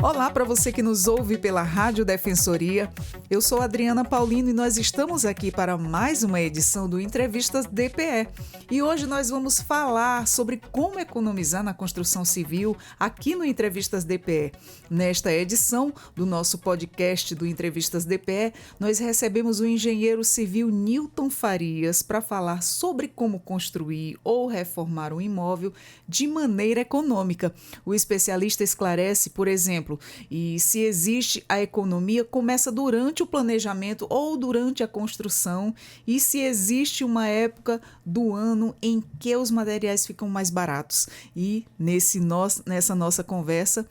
Olá para você que nos ouve pela Rádio Defensoria. Eu sou Adriana Paulino e nós estamos aqui para mais uma edição do Entrevistas DPE. E hoje nós vamos falar sobre como economizar na construção civil aqui no Entrevistas DPE. Nesta edição do nosso podcast do Entrevistas DPE, nós recebemos o engenheiro civil Nilton Farias para falar sobre como construir ou reformar um imóvel de maneira econômica. O especialista esclarece, por exemplo, e se existe a economia, começa durante o planejamento ou durante a construção, e se existe uma época do ano em que os materiais ficam mais baratos. E nessa nossa conversa,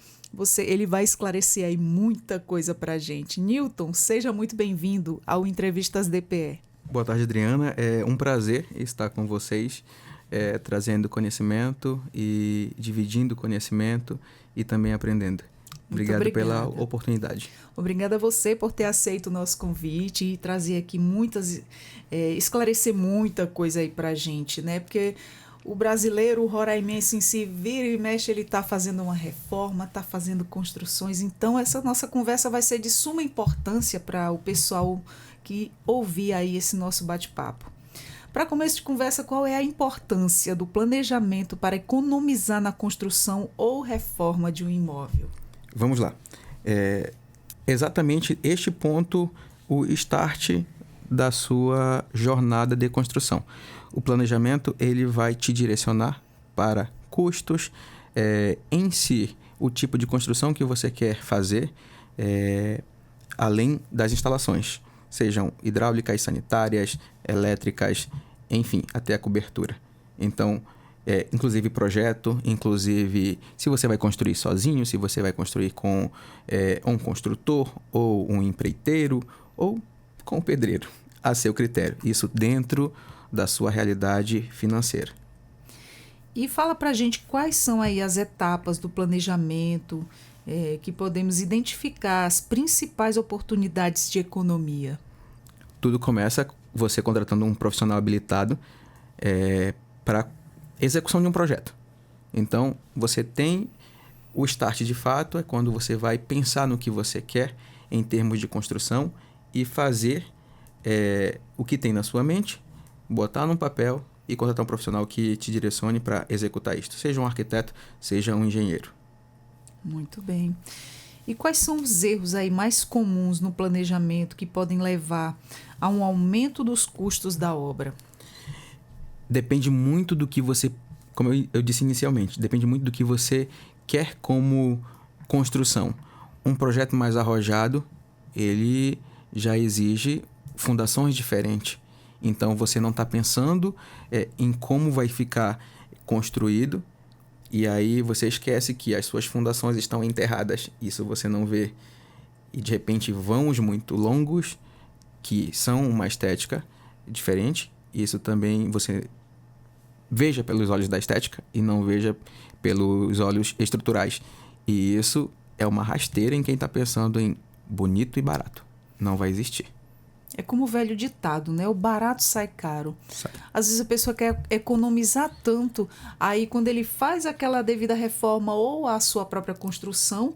ele vai esclarecer aí muita coisa para a gente. Nilton, seja muito bem-vindo ao Entrevistas DPE. Boa tarde, Adriana. É um prazer estar com vocês, trazendo conhecimento e dividindo conhecimento e também aprendendo. Obrigado pela oportunidade. Obrigada a você por ter aceito o nosso convite e trazer aqui esclarecer muita coisa aí pra gente, né? Porque o brasileiro, o roraimense em si, vira e mexe, ele está fazendo uma reforma, está fazendo construções. Então, essa nossa conversa vai ser de suma importância para o pessoal que ouvir aí esse nosso bate-papo. Para começo de conversa, qual é a importância do planejamento para economizar na construção ou reforma de um imóvel? Vamos lá. Exatamente este ponto, o start da sua jornada de construção. O planejamento ele vai te direcionar para custos, em si, o tipo de construção que você quer fazer, além das instalações, sejam hidráulicas, sanitárias, elétricas, enfim, até a cobertura. Então, inclusive projeto, inclusive se você vai construir sozinho, se você vai construir com um construtor ou um empreiteiro ou com um pedreiro, a seu critério. Isso dentro da sua realidade financeira. E fala pra gente quais são aí as etapas do planejamento que podemos identificar as principais oportunidades de economia. Tudo começa você contratando um profissional habilitado para execução de um projeto. Então, você tem o start de fato, é quando você vai pensar no que você quer em termos de construção e fazer o que tem na sua mente, botar num papel e contratar um profissional que te direcione para executar isto. Seja um arquiteto, seja um engenheiro. Muito bem. E quais são os erros aí mais comuns no planejamento que podem levar a um aumento dos custos da obra? Depende muito do que você, como eu disse inicialmente, depende muito do que você quer como construção. Um projeto mais arrojado, ele já exige fundações diferentes. Então, você não está pensando em como vai ficar construído e aí você esquece que as suas fundações estão enterradas. Isso você não vê. E, de repente, vãos muito longos que são uma estética diferente. Isso também você veja pelos olhos da estética e não veja pelos olhos estruturais. E isso é uma rasteira em quem está pensando em bonito e barato. Não vai existir. É como o velho ditado, né? O barato sai caro. Sai. Às vezes a pessoa quer economizar tanto, aí quando ele faz aquela devida reforma ou a sua própria construção,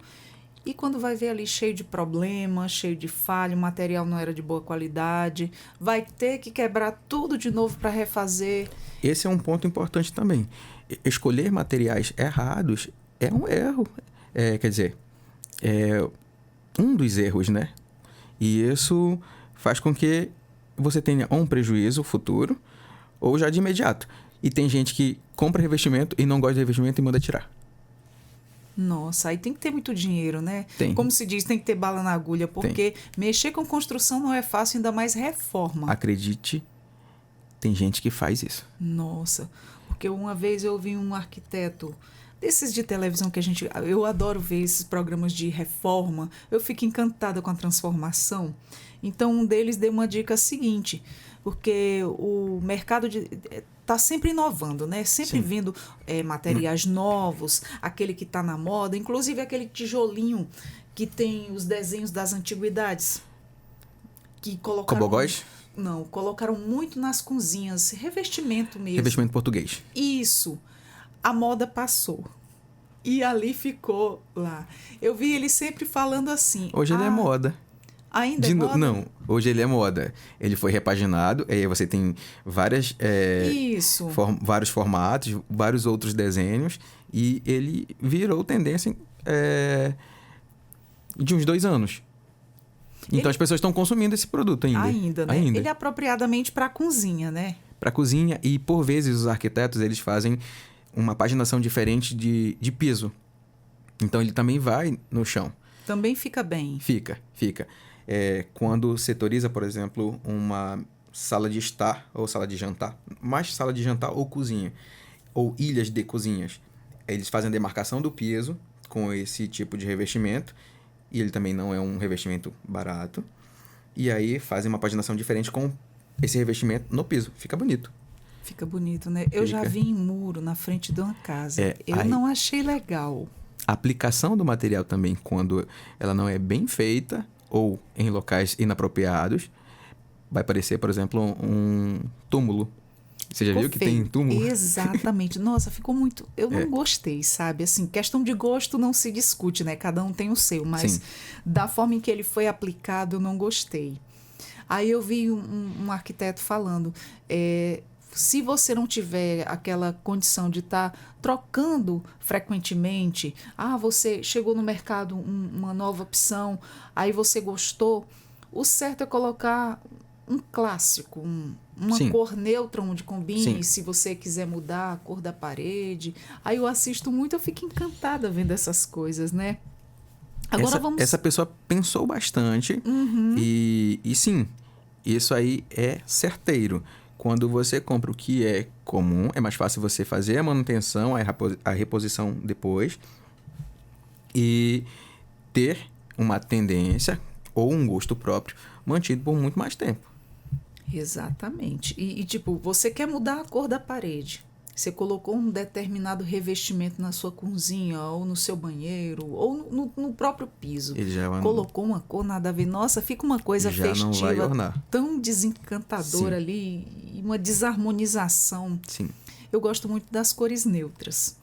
e quando vai ver ali cheio de problema, cheio de falha, o material não era de boa qualidade, vai ter que quebrar tudo de novo para refazer. Esse é um ponto importante também. Escolher materiais errados é um erro. Quer dizer, é um dos erros, né? E isso faz com que você tenha um prejuízo futuro ou já de imediato. E tem gente que compra revestimento e não gosta de revestimento e manda tirar. Nossa, aí tem que ter muito dinheiro, né? Tem. Como se diz, tem que ter bala na agulha, porque mexer com construção não é fácil, ainda mais reforma. Acredite, tem gente que faz isso. Nossa, porque uma vez eu ouvi um arquiteto desses de televisão que eu adoro ver esses programas de reforma, eu fico encantada com a transformação. Então, um deles deu uma dica seguinte, porque o mercado está sempre inovando, né? Sempre vindo materiais novos, aquele que está na moda, inclusive aquele tijolinho que tem os desenhos das antiguidades. Que colocaram... Cobogóis? Não, colocaram muito nas cozinhas, revestimento mesmo. Revestimento português. Isso. A moda passou. E ali ficou lá. Eu vi ele sempre falando assim. Hoje ele é moda. Ainda é moda? Não, hoje ele é moda. Ele foi repaginado, aí você tem várias, Isso. vários formatos, vários outros desenhos, e ele virou tendência de uns 2 anos. Então as pessoas estão consumindo esse produto ainda. Ainda, né? Ele é apropriadamente para a cozinha, né? Para cozinha, e por vezes os arquitetos eles fazem uma paginação diferente de piso. Então ele também vai no chão. Também fica bem. Fica. Quando setoriza, por exemplo, uma sala de estar ou sala de jantar, mais sala de jantar ou cozinha, ou ilhas de cozinhas, eles fazem a demarcação do piso com esse tipo de revestimento, e ele também não é um revestimento barato, e aí fazem uma paginação diferente com esse revestimento no piso. Fica bonito. Fica bonito, né? Eu já vi em muro na frente de uma casa. Eu não achei legal. A aplicação do material também, quando ela não é bem feita ou em locais inapropriados, vai parecer, por exemplo, um túmulo. Você já viu que tem túmulo? Exatamente. Nossa, ficou muito... Eu não gostei, sabe? Assim, questão de gosto não se discute, né? Cada um tem o seu, mas Sim. Da forma em que ele foi aplicado, eu não gostei. Aí eu vi um arquiteto falando... se você não tiver aquela condição de estar trocando frequentemente, você chegou no mercado uma nova opção, aí você gostou, o certo é colocar um clássico, uma Sim. cor neutra onde combine. Sim. Se você quiser mudar a cor da parede. Aí eu assisto muito, eu fico encantada vendo essas coisas, né? Agora Essa pessoa pensou bastante e sim, isso aí é certeiro. Quando você compra o que é comum, é mais fácil você fazer a manutenção, a reposição depois e ter uma tendência ou um gosto próprio mantido por muito mais tempo. Exatamente. Tipo, você quer mudar a cor da parede. Você colocou um determinado revestimento na sua cozinha, ou no seu banheiro, ou no próprio piso. Ele já colocou uma cor nada a ver. Nossa, fica uma coisa já festiva, não vai ornar. Tão desencantadora. Sim. Ali, e uma desarmonização. Sim. Eu gosto muito das cores neutras.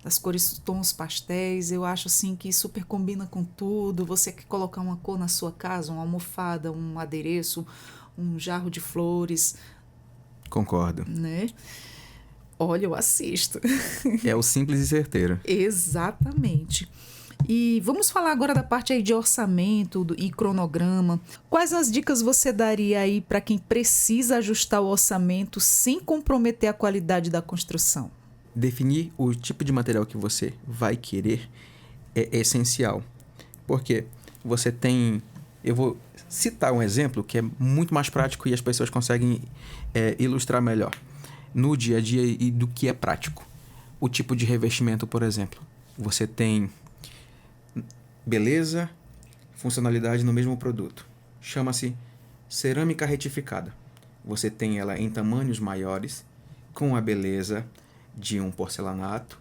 Das cores, tons pastéis. Eu acho assim que super combina com tudo. Você quer colocar uma cor na sua casa, uma almofada, um adereço, um jarro de flores. Concordo. Né? Olha, eu assisto. É o simples e certeiro. Exatamente. E vamos falar agora da parte aí de orçamento e cronograma. Quais as dicas você daria aí para quem precisa ajustar o orçamento sem comprometer a qualidade da construção? Definir o tipo de material que você vai querer é essencial. Porque você tem... Eu vou citar um exemplo que é muito mais prático e as pessoas conseguem ilustrar melhor no dia a dia e do que é prático. O tipo de revestimento, por exemplo. Você tem beleza, funcionalidade no mesmo produto. Chama-se cerâmica retificada. Você tem ela em tamanhos maiores, com a beleza de um porcelanato.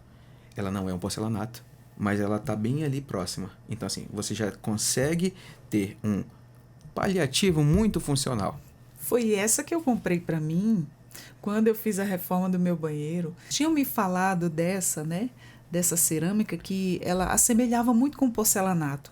Ela não é um porcelanato, mas ela está bem ali próxima. Então, assim, você já consegue ter um paliativo muito funcional. Foi essa que eu comprei para mim quando eu fiz a reforma do meu banheiro. Tinham me falado dessa, né? Dessa cerâmica que ela assemelhava muito com porcelanato.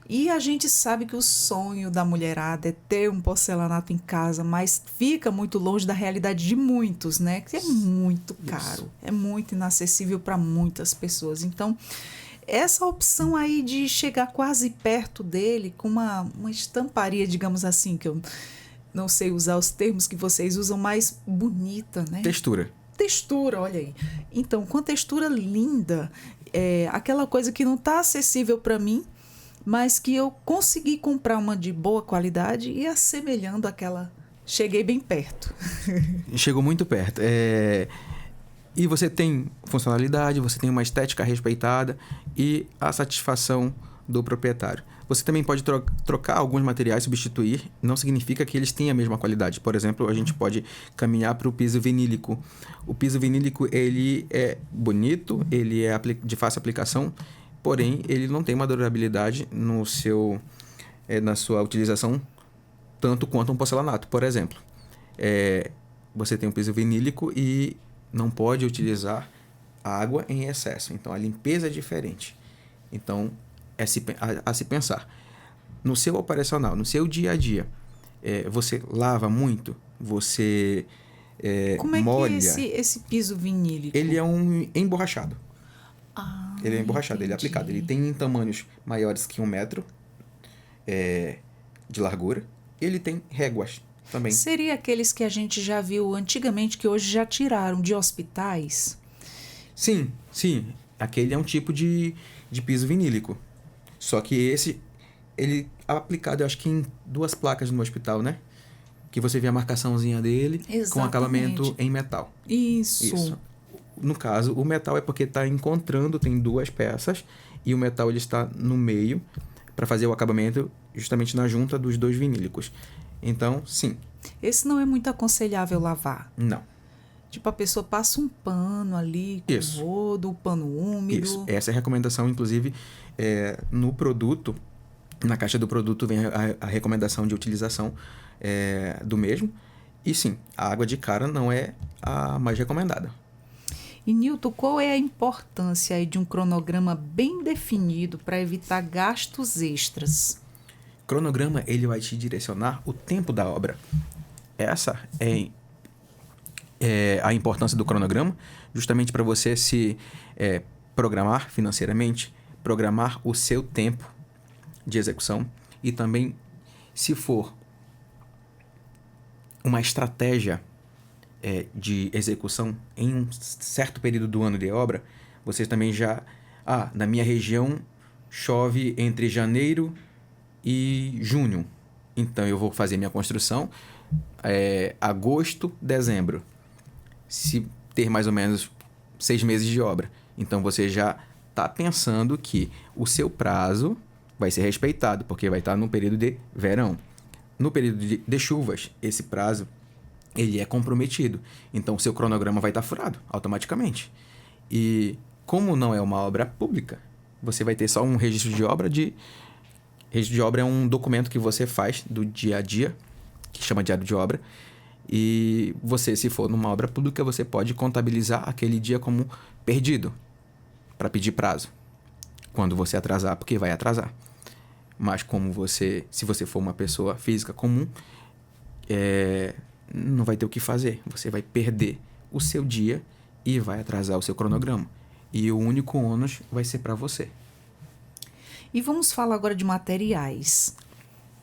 E a gente sabe que o sonho da mulherada é ter um porcelanato em casa, mas fica muito longe da realidade de muitos, né? Que é muito caro, é muito inacessível para muitas pessoas. Então, essa opção aí de chegar quase perto dele com uma estamparia, digamos assim, que eu não sei usar os termos que vocês usam, mais bonita, né? Textura, olha aí. Então, com a textura linda, aquela coisa que não está acessível para mim, mas que eu consegui comprar uma de boa qualidade e assemelhando aquela... Cheguei bem perto. Chegou muito perto. E você tem funcionalidade, você tem uma estética respeitada e a satisfação do proprietário. Você também pode trocar alguns materiais, substituir, não significa que eles tenham a mesma qualidade. Por exemplo, a gente pode caminhar para o piso vinílico. O piso vinílico, ele é bonito, ele é de fácil aplicação, porém, ele não tem uma durabilidade na sua utilização tanto quanto um porcelanato, por exemplo. Você tem um piso vinílico e não pode utilizar água em excesso. Então, a limpeza é diferente. Então, a se pensar. No seu operacional, no seu dia a dia, você lava muito? Você Como é molha? que é esse piso vinílico? Ele é um emborrachado. Ele é emborrachado, entendi. ele é aplicado. Ele tem tamanhos maiores que 1 metro de largura. Ele tem réguas também. Seria aqueles que a gente já viu antigamente, que hoje já tiraram de hospitais? Sim, sim. Aquele é um tipo de piso vinílico. Só que esse, ele é aplicado, eu acho que em 2 placas no hospital, né? Que você vê a marcaçãozinha dele com Exatamente. acabamento em metal. Isso. No caso, o metal é porque está encontrando, tem 2 peças, e o metal ele está no meio para fazer o acabamento justamente na junta dos 2 vinílicos. Então, sim. Esse não é muito aconselhável lavar. Não. Tipo, a pessoa passa um pano ali com Isso. rodo, um pano úmido. Isso. Essa é a recomendação, inclusive, no produto, na caixa do produto vem a recomendação de utilização do mesmo. E sim, a água de cara não é a mais recomendada. E, Nilton, qual é a importância aí de um cronograma bem definido para evitar gastos extras? Cronograma, ele vai te direcionar o tempo da obra. Essa é a importância do cronograma, justamente para você se programar financeiramente, programar o seu tempo de execução e também, se for uma estratégia de execução em um certo período do ano de obra, você também já... na minha região chove entre janeiro e junho, então eu vou fazer minha construção agosto, dezembro. Se ter mais ou menos 6 meses de obra. Então, você já está pensando que o seu prazo vai ser respeitado, porque vai estar no período de verão. No período de chuvas, esse prazo ele é comprometido. Então, o seu cronograma vai estar furado automaticamente. E como não é uma obra pública, você vai ter só um registro de obra. Registro de obra é um documento que você faz do dia a dia, que chama diário de obra. E você, se for numa obra pública, você pode contabilizar aquele dia como perdido para pedir prazo. Quando você atrasar, porque vai atrasar. Mas se você for uma pessoa física comum, não vai ter o que fazer. Você vai perder o seu dia e vai atrasar o seu cronograma. E o único ônus vai ser para você. E vamos falar agora de materiais,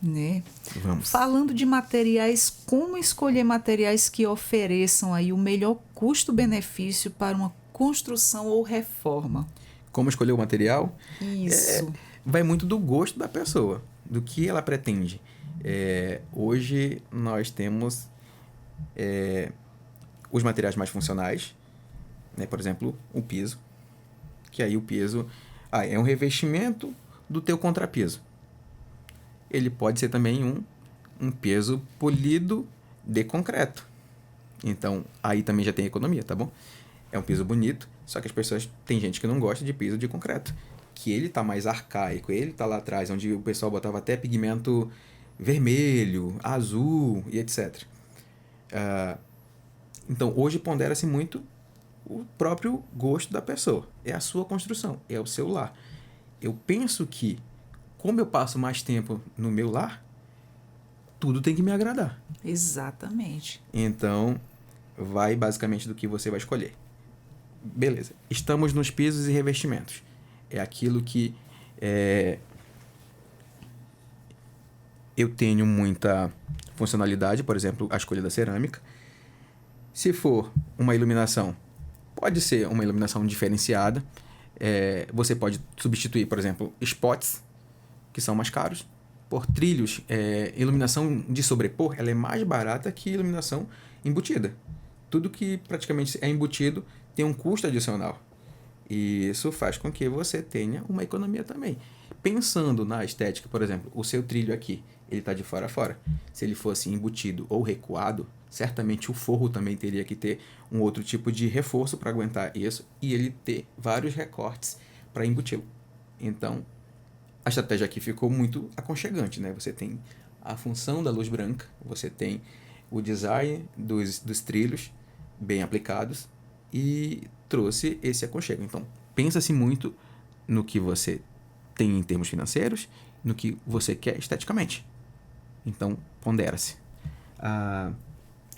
né? Vamos. Falando de materiais, como escolher materiais que ofereçam aí o melhor custo-benefício para uma construção ou reforma? Como escolher o material? Isso. Vai muito do gosto da pessoa, do que ela pretende. Hoje nós temos os materiais mais funcionais, né? Por exemplo, o piso, que aí o piso é um revestimento do teu contrapiso. Ele pode ser também um piso polido de concreto. Então, aí também já tem economia, tá bom? É um piso bonito, só que as pessoas... Tem gente que não gosta de piso de concreto, que ele tá mais arcaico, ele tá lá atrás, onde o pessoal botava até pigmento vermelho, azul e etc. Então, hoje pondera-se muito o próprio gosto da pessoa. É a sua construção, é o seu lar. Eu penso que, como eu passo mais tempo no meu lar, tudo tem que me agradar. Exatamente. Então, vai basicamente do que você vai escolher. Beleza. Estamos nos pisos e revestimentos. É aquilo que eu tenho muita funcionalidade, por exemplo, a escolha da cerâmica. Se for uma iluminação, pode ser uma iluminação diferenciada. Você pode substituir, por exemplo, spots, que são mais caros, por trilhos. Iluminação de sobrepor, ela é mais barata que iluminação embutida. Tudo que praticamente é embutido tem um custo adicional. E isso faz com que você tenha uma economia também. Pensando na estética, por exemplo, o seu trilho aqui, ele está de fora a fora. Se ele fosse embutido ou recuado, certamente o forro também teria que ter um outro tipo de reforço para aguentar isso e ele ter vários recortes para embути-lo. Então, a estratégia aqui ficou muito aconchegante, né? Você tem a função da luz branca, você tem o design dos trilhos bem aplicados e trouxe esse aconchego. Então, pensa-se muito no que você tem em termos financeiros, no que você quer esteticamente. Então, pondera-se.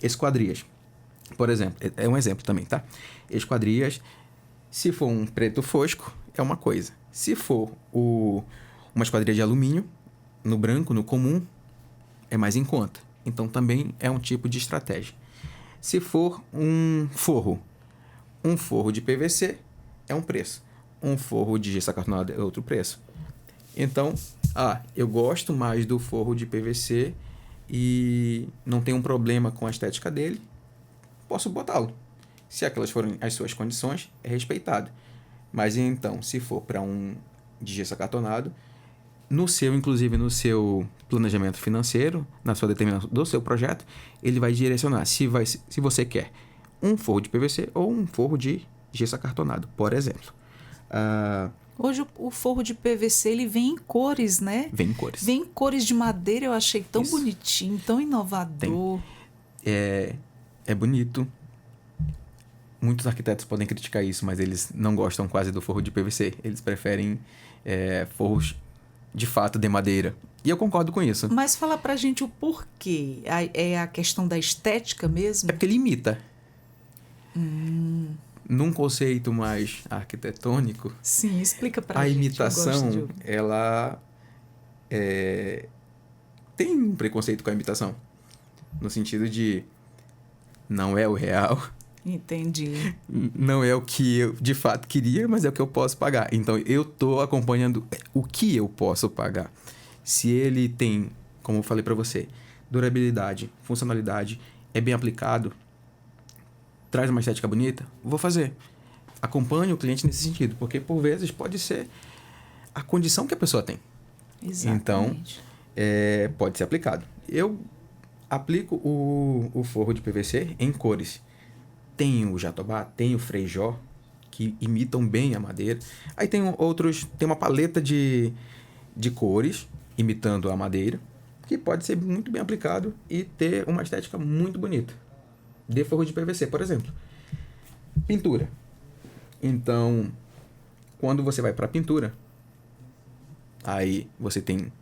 Esquadrias, por exemplo, é um exemplo também, tá? Esquadrias, se for um preto fosco, é uma coisa. Se for uma esquadria de alumínio, no branco, no comum, é mais em conta. Então, também é um tipo de estratégia. Se for um forro de PVC é um preço. Um forro de gesso acartonado é outro preço. Então, eu gosto mais do forro de PVC e não tenho um problema com a estética dele, posso botá-lo. Se aquelas forem as suas condições, é respeitado. Mas então, se for para um de gesso acartonado, inclusive no seu planejamento financeiro, na sua determinação do seu projeto, ele vai direcionar se você quer um forro de PVC ou um forro de gesso acartonado, por exemplo. Hoje o forro de PVC ele vem em cores, né? Vem em cores. Vem em cores de madeira, eu achei tão bonitinho, tão inovador. É bonito. Muitos arquitetos podem criticar isso, mas eles não gostam quase do forro de PVC. Eles preferem forros de fato de madeira. E eu concordo com isso. Mas fala pra gente o porquê. É a questão da estética mesmo? É porque ele imita. Num conceito mais arquitetônico... Sim, explica pra gente. A gente. imitação, ela tem um preconceito com a imitação. No sentido de não é o real. Entendi. Não é o que eu de fato queria, mas é o que eu posso pagar. Então, eu estou acompanhando o que eu posso pagar. Se ele tem, como eu falei para você, durabilidade, funcionalidade, é bem aplicado, traz uma estética bonita, vou fazer. Acompanho o cliente nesse sentido, porque por vezes pode ser a condição que a pessoa tem. Exatamente. Então, pode ser aplicado. Eu aplico o forro de PVC em cores. Tem o jatobá, tem o freijó, que imitam bem a madeira. Aí tem uma paleta de cores, imitando a madeira, que pode ser muito bem aplicado e ter uma estética muito bonita. De forro de PVC, por exemplo. Pintura. Então, quando você vai para a pintura, aí você tem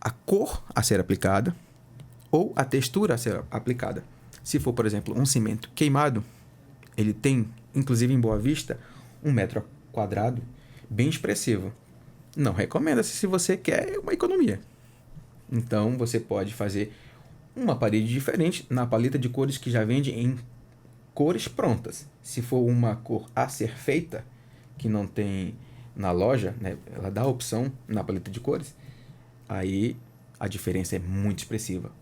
a cor a ser aplicada ou a textura a ser aplicada. Se for, por exemplo, um cimento queimado, ele tem, inclusive em Boa Vista, 1 metro quadrado bem expressivo. Não recomenda-se se você quer uma economia. Então, você pode fazer uma parede diferente na paleta de cores que já vende em cores prontas. Se for uma cor a ser feita, que não tem na loja, né, ela dá a opção na paleta de cores, aí a diferença é muito expressiva.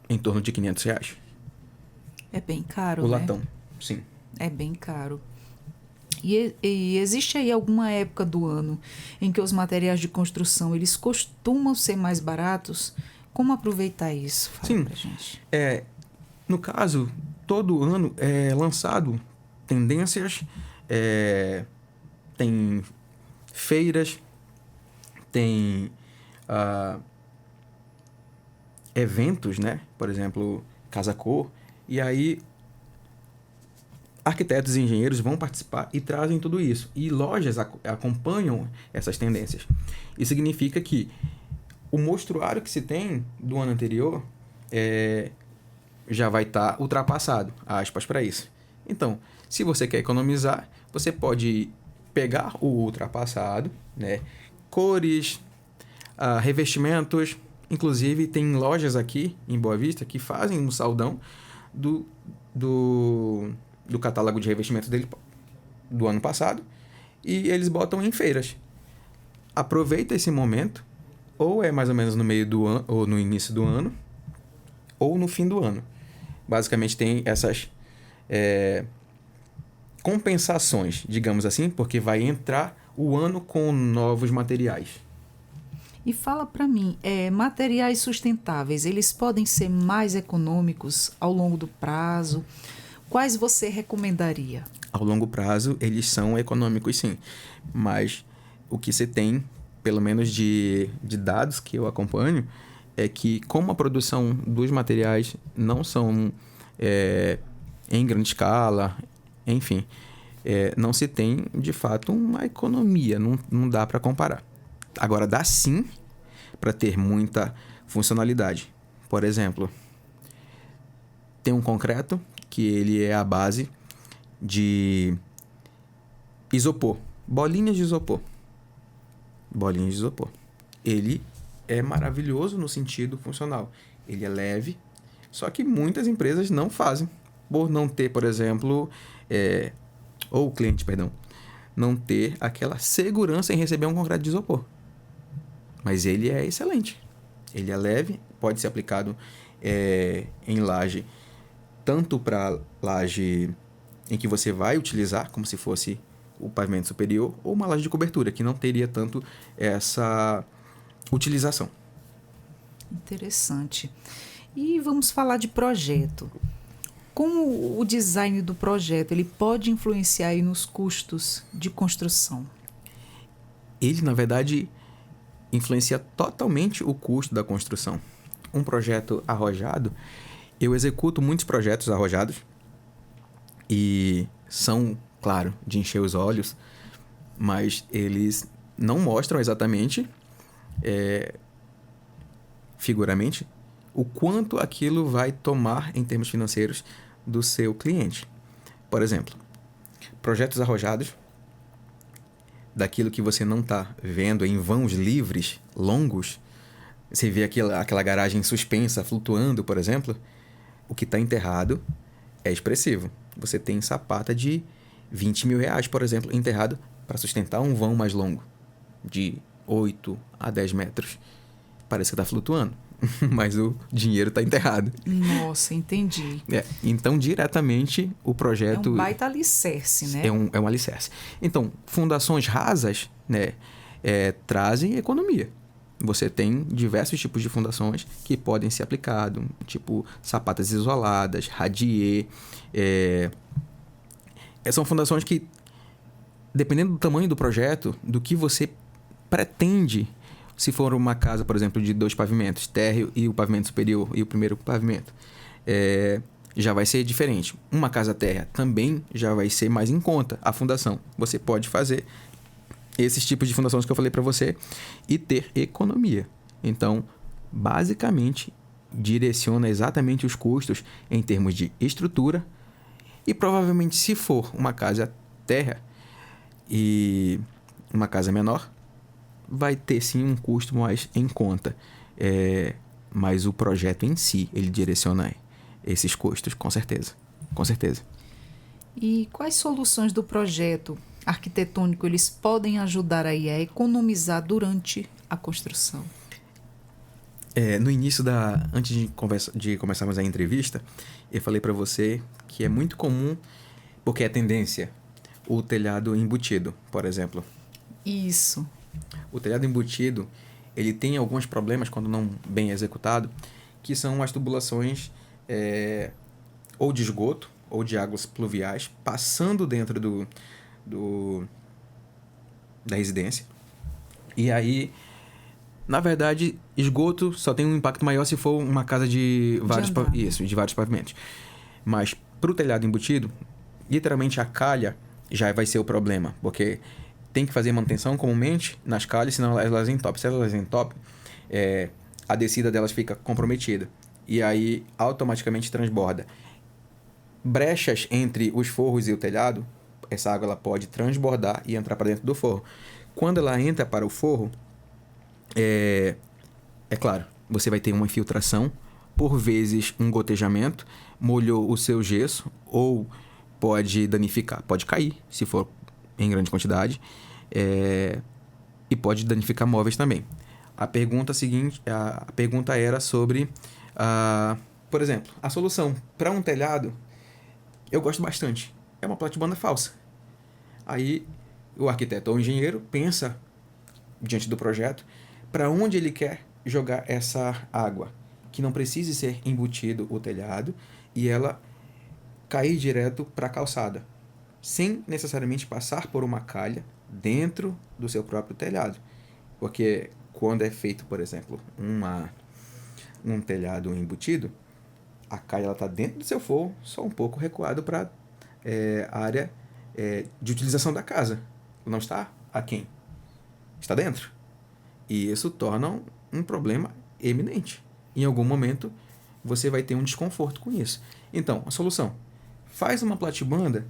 Em torno de R$500. É bem caro, o né? latão, sim. É bem caro. E existe aí alguma época do ano em que os materiais de construção eles costumam ser mais baratos? Como aproveitar isso? Fala pra gente. No caso, todo ano é lançado tendências, tem feiras, tem eventos, né? Por exemplo, Casa Cor. E aí, arquitetos e engenheiros vão participar e trazem tudo isso. E lojas acompanham essas tendências. Isso significa que o mostruário que se tem do ano anterior já vai estar ultrapassado, aspas para isso. Então, se você quer economizar, você pode pegar o ultrapassado, né? Cores, revestimentos. Inclusive, tem lojas aqui em Boa Vista que fazem um saldão do catálogo de revestimentos dele do ano passado e eles botam em feiras. Aproveita esse momento, ou é mais ou menos no meio do ano, ou no início do ano, ou no fim do ano. Basicamente tem essas compensações, digamos assim, porque vai entrar o ano com novos materiais. E fala para mim, materiais sustentáveis, eles podem ser mais econômicos ao longo do prazo? Quais você recomendaria? Ao longo prazo, eles são econômicos, sim. Mas o que você tem, pelo menos de dados que eu acompanho, é que como a produção dos materiais não são em grande escala, enfim, não se tem, de fato, uma economia, não dá para comparar. Agora, dá sim para ter muita funcionalidade. Por exemplo, tem um concreto que ele é a base de isopor, bolinhas de isopor. Bolinhas de isopor. Ele é maravilhoso no sentido funcional. Ele é leve, só que muitas empresas não fazem, por não ter, por exemplo, ou o cliente, perdão, não ter aquela segurança em receber um concreto de isopor. Mas ele é excelente. Ele é leve, pode ser aplicado em laje, tanto para laje em que você vai utilizar como se fosse o pavimento superior, ou uma laje de cobertura, que não teria tanto essa utilização. Interessante. E vamos falar de projeto. Como o design do projeto ele pode influenciar aí nos custos de construção? Ele, na verdade, influencia totalmente o custo da construção. Um projeto arrojado, eu executo muitos projetos arrojados e são, claro, de encher os olhos, mas eles não mostram exatamente, figuramente, o quanto aquilo vai tomar em termos financeiros do seu cliente. Por exemplo, projetos arrojados, daquilo que você não está vendo em vãos livres, longos, você vê aquela garagem suspensa, flutuando, por exemplo, o que está enterrado é expressivo. Você tem sapata de 20 mil reais, por exemplo, enterrado para sustentar um vão mais longo, de 8 a 10 metros. Parece que está flutuando, mas o dinheiro está enterrado. Nossa, entendi. Então, diretamente, o projeto... É um baita alicerce, né? É um alicerce. Então, fundações rasas, né, trazem economia. Você tem diversos tipos de fundações que podem ser aplicados, tipo sapatas isoladas, radier. São fundações que, dependendo do tamanho do projeto, do que você pretende, se for uma casa, por exemplo, de 2 pavimentos, térreo e o pavimento superior e o primeiro pavimento, já vai ser diferente. Uma casa térrea também já vai ser mais em conta a fundação. Você pode fazer esses tipos de fundações que eu falei para você e ter economia. Então, basicamente, direciona exatamente os custos em termos de estrutura e provavelmente, se for uma casa térrea e uma casa menor, vai ter sim um custo mais em conta. Mas o projeto em si, ele direciona esses custos, com certeza. Com certeza. E quais soluções do projeto arquitetônico eles podem ajudar aí a economizar durante a construção? No início antes de começarmos a entrevista, eu falei para você que é muito comum, porque é tendência, o telhado embutido, por exemplo. Isso. O telhado embutido, ele tem alguns problemas quando não bem executado, que são as tubulações ou de esgoto ou de águas pluviais passando dentro da residência. E aí, na verdade, esgoto só tem um impacto maior se for uma casa de vários pavimentos. Mas para o telhado embutido, literalmente a calha já vai ser o problema, porque tem que fazer manutenção comumente nas calhas, senão elas entopem. Se elas entopem, a descida delas fica comprometida. E aí, automaticamente transborda. Brechas entre os forros e o telhado, essa água ela pode transbordar e entrar para dentro do forro. Quando ela entra para o forro, é claro, você vai ter uma infiltração, por vezes um gotejamento, molhou o seu gesso, ou pode danificar, pode cair, se for em grande quantidade, e pode danificar móveis também. A pergunta era sobre, por exemplo, a solução para um telhado, eu gosto bastante, é uma platibanda falsa. Aí o arquiteto ou o engenheiro pensa, diante do projeto, para onde ele quer jogar essa água, que não precise ser embutido o telhado e ela cair direto para a calçada, sem necessariamente passar por uma calha dentro do seu próprio telhado. Porque quando é feito, por exemplo, um telhado embutido, A calha está dentro do seu forro, só um pouco recuado para a área de utilização da casa. Não está aquém. Está dentro. E isso torna um problema eminente. Em algum momento, você vai ter um desconforto com isso. Então, a solução. Faz uma platibanda,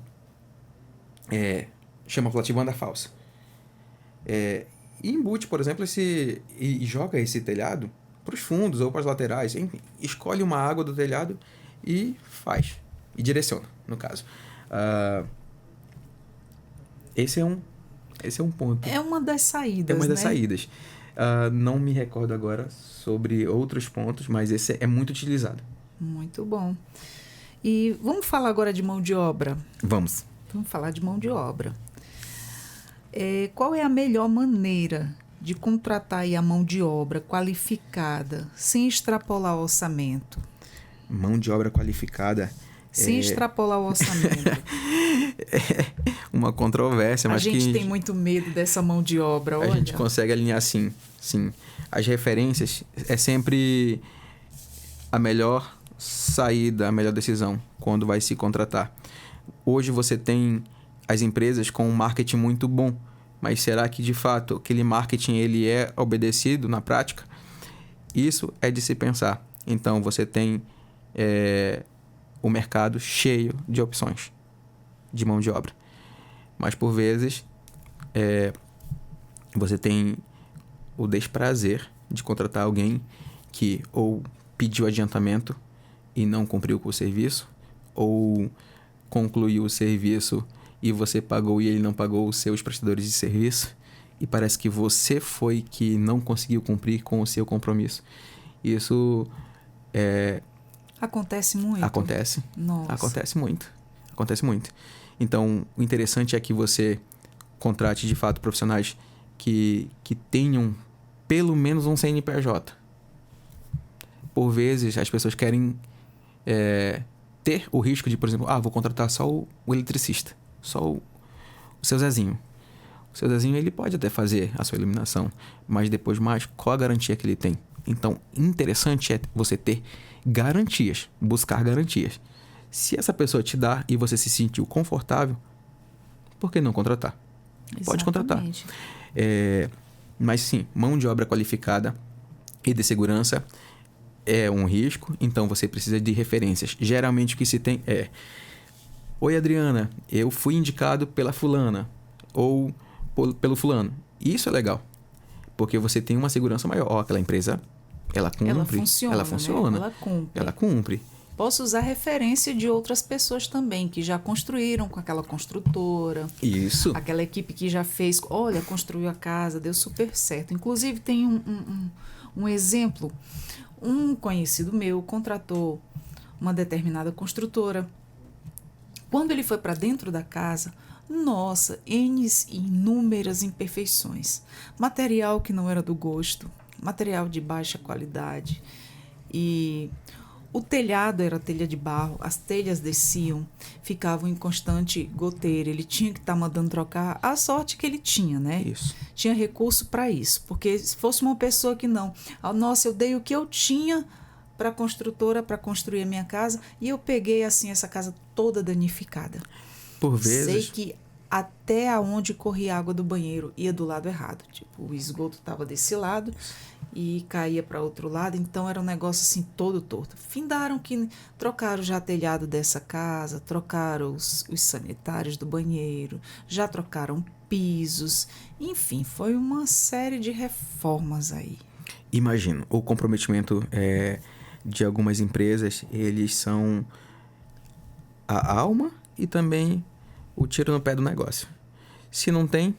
chama platibanda falsa. E embute, por exemplo, e joga esse telhado para os fundos ou para as laterais. Enfim, escolhe uma água do telhado e faz. E direciona, no caso. Esse é um ponto. É uma das saídas, É uma das né? saídas. Não me recordo agora sobre outros pontos, mas esse é muito utilizado. Muito bom. E vamos falar agora de mão de obra. Vamos. Vamos falar de mão de obra. Qual é a melhor maneira de contratar aí a mão de obra qualificada, sem extrapolar o orçamento? Mão de obra qualificada. Sem extrapolar o orçamento. Uma controvérsia, mas a gente tem muito medo dessa mão de obra, olha. A gente consegue alinhar sim. As referências é sempre a melhor saída, a melhor decisão quando vai se contratar. Hoje você tem as empresas com um marketing muito bom, mas será que de fato aquele marketing ele é obedecido na prática? Isso é de se pensar. Então você tem o mercado cheio de opções de mão de obra. Mas por vezes você tem o desprazer de contratar alguém que ou pediu adiantamento e não cumpriu com o serviço, ou concluiu o serviço e você pagou e ele não pagou os seus prestadores de serviço, e parece que você foi que não conseguiu cumprir com o seu compromisso. Isso acontece muito. Acontece. Nossa. Acontece muito. Então, o interessante é que você contrate de fato profissionais que tenham pelo menos um CNPJ. Por vezes, as pessoas querem ter o risco de, por exemplo, vou contratar só o eletricista, só o seu Zezinho. O seu Zezinho, ele pode até fazer a sua iluminação, mas depois mais, qual a garantia que ele tem? Então, interessante é você ter garantias, buscar garantias. Se essa pessoa te dá e você se sentiu confortável, por que não contratar? Exatamente. Pode contratar. Mas sim, mão de obra qualificada e de segurança é um risco, então você precisa de referências. Geralmente o que se tem é: oi Adriana, eu fui indicado pela fulana ou pelo fulano. Isso é legal, porque você tem uma segurança maior. Aquela empresa, ela cumpre. Ela funciona. Né? Ela cumpre. Posso usar referência de outras pessoas também, que já construíram com aquela construtora. Isso. Aquela equipe que já fez, olha, construiu a casa, deu super certo. Inclusive, tem um exemplo. Um conhecido meu contratou uma determinada construtora. Quando ele foi para dentro da casa, nossa, inúmeras imperfeições. Material que não era do gosto, material de baixa qualidade. E o telhado era telha de barro, as telhas desciam, ficavam em constante goteira. Ele tinha que estar mandando trocar. A sorte que ele tinha, né? Isso. Tinha recurso para isso. Porque se fosse uma pessoa que não... Nossa, eu dei o que eu tinha para a construtora para construir a minha casa e eu peguei assim essa casa toda danificada. Por vezes... Sei que até aonde corria a água do banheiro ia do lado errado. Tipo, o esgoto estava desse lado e caía para outro lado, então era um negócio assim todo torto. Findaram que trocaram já telhado dessa casa, trocaram os sanitários do banheiro, já trocaram pisos, enfim, foi uma série de reformas aí. Imagino, o comprometimento de algumas empresas, eles são a alma e também o tiro no pé do negócio. Se não tem,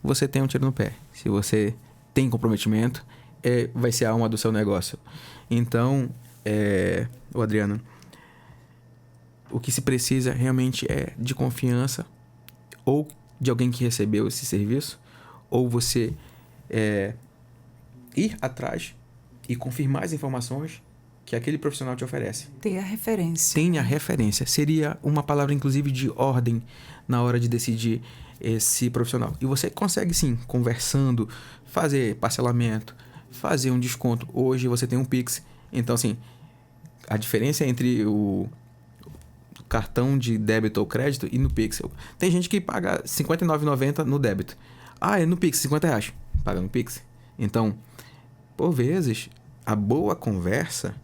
você tem um tiro no pé. Se você tem comprometimento, vai ser a alma do seu negócio. Então, Adriano, o que se precisa realmente é de confiança, ou de alguém que recebeu esse serviço, ou você ir atrás e confirmar as informações que aquele profissional te oferece. Ter a referência. Tenha referência. Seria uma palavra, inclusive, de ordem na hora de decidir esse profissional. E você consegue, sim, conversando, fazer parcelamento, fazer um desconto. Hoje você tem um Pix. Então, assim, a diferença entre o cartão de débito ou crédito e no Pix. Tem gente que paga R$ 59,90 no débito. É no Pix, R$ 50. Paga no Pix. Então, por vezes, a boa conversa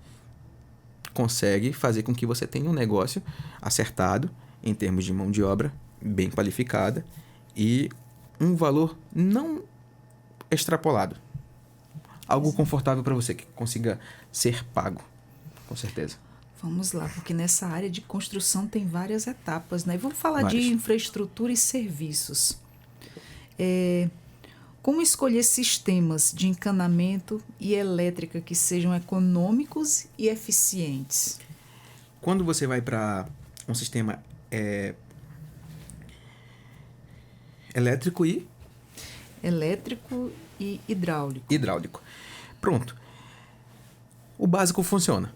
consegue fazer com que você tenha um negócio acertado em termos de mão de obra, bem qualificada e um valor não extrapolado. Algo confortável para você, que consiga ser pago, com certeza. Vamos lá, porque nessa área de construção tem várias etapas, né? Vamos falar Várias. de infraestrutura e serviços. Como escolher sistemas de encanamento e elétrica que sejam econômicos e eficientes? Quando você vai para um sistema elétrico e Elétrico e hidráulico. hidráulico. Pronto. O básico funciona,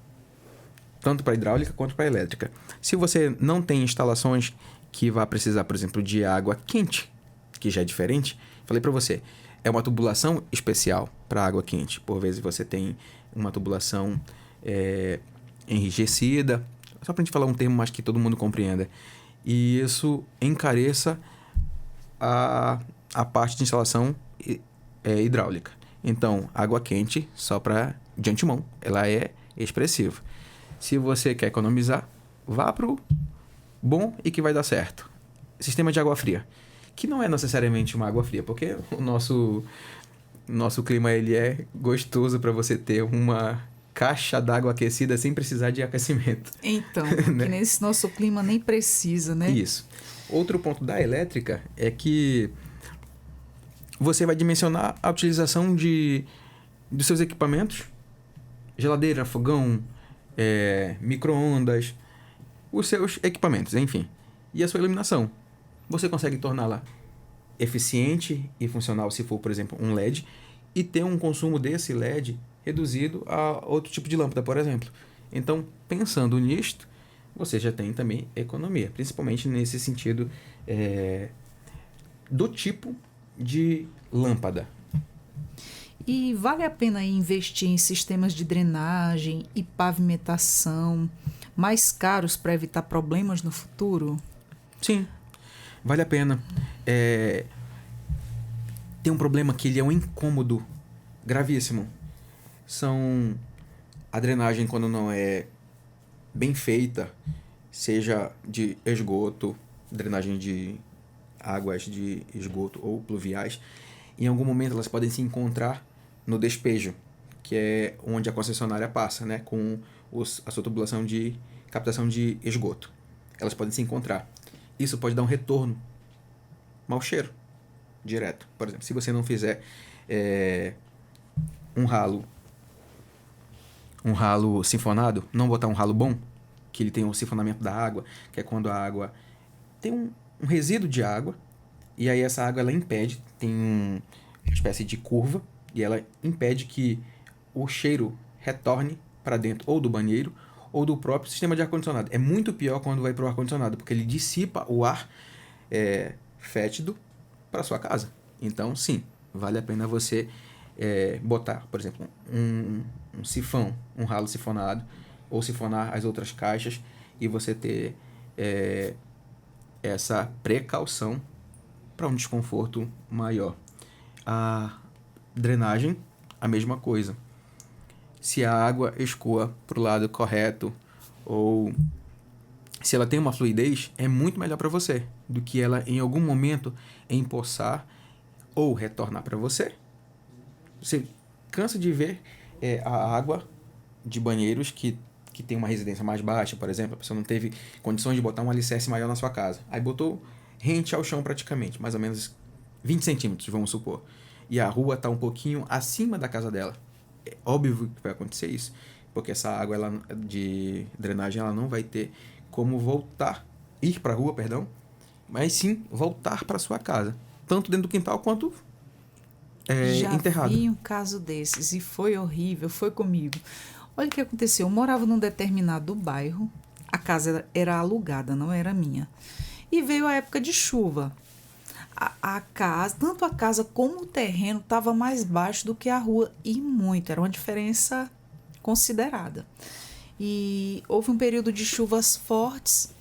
tanto para hidráulica quanto para elétrica. Se você não tem instalações que vá precisar, por exemplo, de água quente, que já é diferente, falei para você, é uma tubulação especial para água quente. Por vezes você tem uma tubulação enrijecida, só para a gente falar um termo mais que todo mundo compreenda. E isso encareça a parte de instalação hidráulica. Então, água quente, só para de antemão, ela é expressiva. Se você quer economizar, vá para o bom e que vai dar certo. Sistema de água fria, que não é necessariamente uma água fria, porque o nosso clima ele é gostoso para você ter uma caixa d'água aquecida sem precisar de aquecimento. Então, porque Né? nesse nosso clima nem precisa, né? Isso. Outro ponto da elétrica é que você vai dimensionar a utilização dos seus equipamentos, geladeira, fogão, micro-ondas, os seus equipamentos, enfim, e a sua iluminação. Você consegue torná-la eficiente e funcional se for, por exemplo, um LED, e ter um consumo desse LED reduzido a outro tipo de lâmpada, por exemplo. Então, pensando nisto, você já tem também economia, principalmente nesse sentido do tipo de lâmpada. E vale a pena investir em sistemas de drenagem e pavimentação mais caros para evitar problemas no futuro? Sim, vale a pena. Tem um problema que ele é um incômodo gravíssimo. São a drenagem quando não é bem feita, seja de esgoto, drenagem de águas de esgoto ou pluviais. Em algum momento elas podem se encontrar no despejo, que é onde a concessionária passa, né, com a sua tubulação de captação de esgoto. Elas podem se encontrar. Isso pode dar um retorno, mau cheiro, direto. Por exemplo, se você não fizer um ralo sinfonado, não botar um ralo bom, que ele tem um sifonamento da água, que é quando a água tem um resíduo de água, e aí essa água ela impede, tem uma espécie de curva, e ela impede que o cheiro retorne para dentro ou do banheiro ou do próprio sistema de ar-condicionado. É muito pior quando vai para o ar-condicionado, porque ele dissipa o ar fétido para sua casa. Então, sim, vale a pena você botar, por exemplo, um sifão, um ralo sifonado, ou sifonar as outras caixas, e você ter essa precaução para um desconforto maior. A drenagem, a mesma coisa. Se a água escoa para o lado correto, ou se ela tem uma fluidez, é muito melhor para você do que ela em algum momento empoçar ou retornar para você. Você cansa de ver a água de banheiros que tem uma residência mais baixa, por exemplo, a pessoa não teve condições de botar um alicerce maior na sua casa. Aí botou rente ao chão praticamente, mais ou menos 20 centímetros, vamos supor. E a rua está um pouquinho acima da casa dela. É óbvio que vai acontecer isso, porque essa água de drenagem ela não vai ter como ir para a rua, mas sim voltar para sua casa, tanto dentro do quintal quanto enterrado. Já vi um caso desses e foi horrível, foi comigo. Olha o que aconteceu, eu morava num determinado bairro, a casa era alugada, não era minha, e veio a época de chuva. A casa, tanto a casa como o terreno estava mais baixo do que a rua, e muito, era uma diferença considerada. e houve um período de chuvas fortes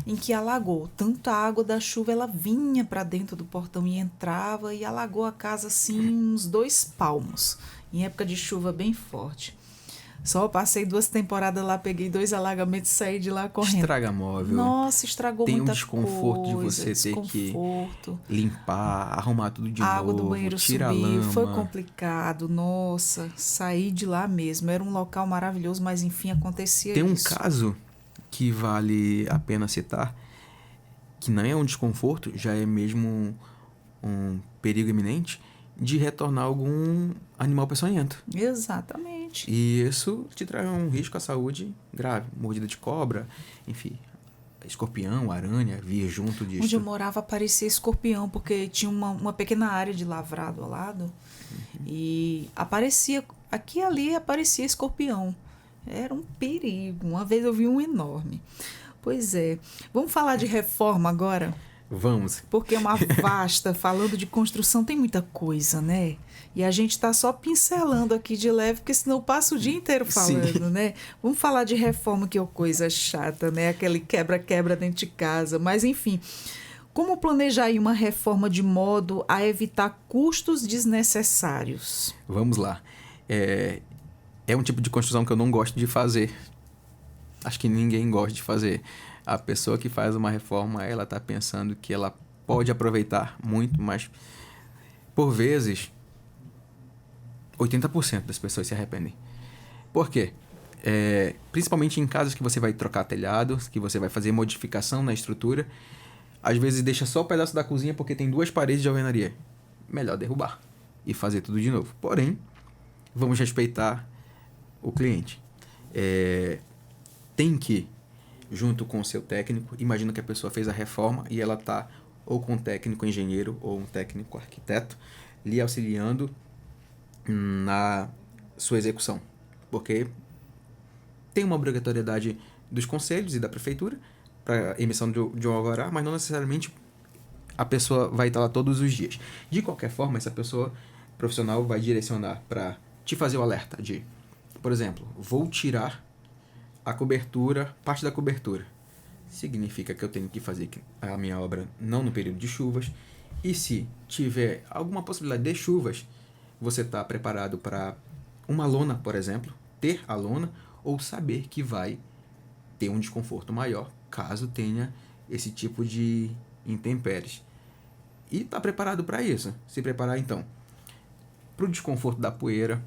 em que alagou. Tanto a água da chuva ela vinha para dentro do portão e entrava e alagou a casa assim uns 2 palmos, em época de chuva bem forte. Só passei 2 temporadas lá, peguei 2 alagamentos e saí de lá correndo. Estraga móvel. Nossa, estragou tem muita um desconforto coisa, de você ter que limpar, arrumar tudo de a novo, água do banheiro tira a subiu, lama. foi complicado. Nossa, saí de lá mesmo. Era um local maravilhoso, mas enfim, acontecia Tem um isso. caso que vale a pena citar, que não é um desconforto, já é mesmo um perigo iminente, de retornar algum animal peçonhento. Exatamente. E isso te traz um risco à saúde grave. Mordida de cobra, enfim, escorpião, aranha, vir junto disso. Onde eu morava parecia escorpião, porque tinha uma pequena área de lavrado ao lado. E aparecia, aqui e ali aparecia escorpião. Era um perigo. Uma vez eu vi um enorme. Pois é. Vamos falar de reforma agora? Vamos. Porque é uma vasta, falando de construção, tem muita coisa, né? E a gente tá só pincelando aqui de leve, porque senão eu passo o dia inteiro falando, Sim. né? Vamos falar de reforma, que é uma coisa chata, né? Aquele quebra-quebra dentro de casa. Mas, enfim, como planejar aí uma reforma de modo a evitar custos desnecessários? Vamos lá. É um tipo de construção que eu não gosto de fazer. Acho que ninguém gosta de fazer. A pessoa que faz uma reforma, ela está pensando que ela pode aproveitar muito, mas por vezes 80% das pessoas se arrependem. Por quê? Principalmente em casas que você vai trocar telhados, que você vai fazer modificação na estrutura, às vezes deixa só o pedaço da cozinha porque tem 2 paredes de alvenaria. Melhor derrubar e fazer tudo de novo. Porém, vamos respeitar o cliente. Tem que, junto com o seu técnico, imagina que a pessoa fez a reforma e ela está ou com um técnico engenheiro ou um técnico arquiteto lhe auxiliando na sua execução. Porque tem uma obrigatoriedade dos conselhos e da prefeitura para emissão de um alvará, mas não necessariamente a pessoa vai estar lá todos os dias. De qualquer forma, essa pessoa profissional vai direcionar para te fazer o alerta de, por exemplo, vou tirar a cobertura, parte da cobertura. Significa que eu tenho que fazer a minha obra não no período de chuvas. E se tiver alguma possibilidade de chuvas, você está preparado para uma lona, por exemplo, ter a lona ou saber que vai ter um desconforto maior caso tenha esse tipo de intempéries. E está preparado para isso. Se preparar, então, para o desconforto da poeira.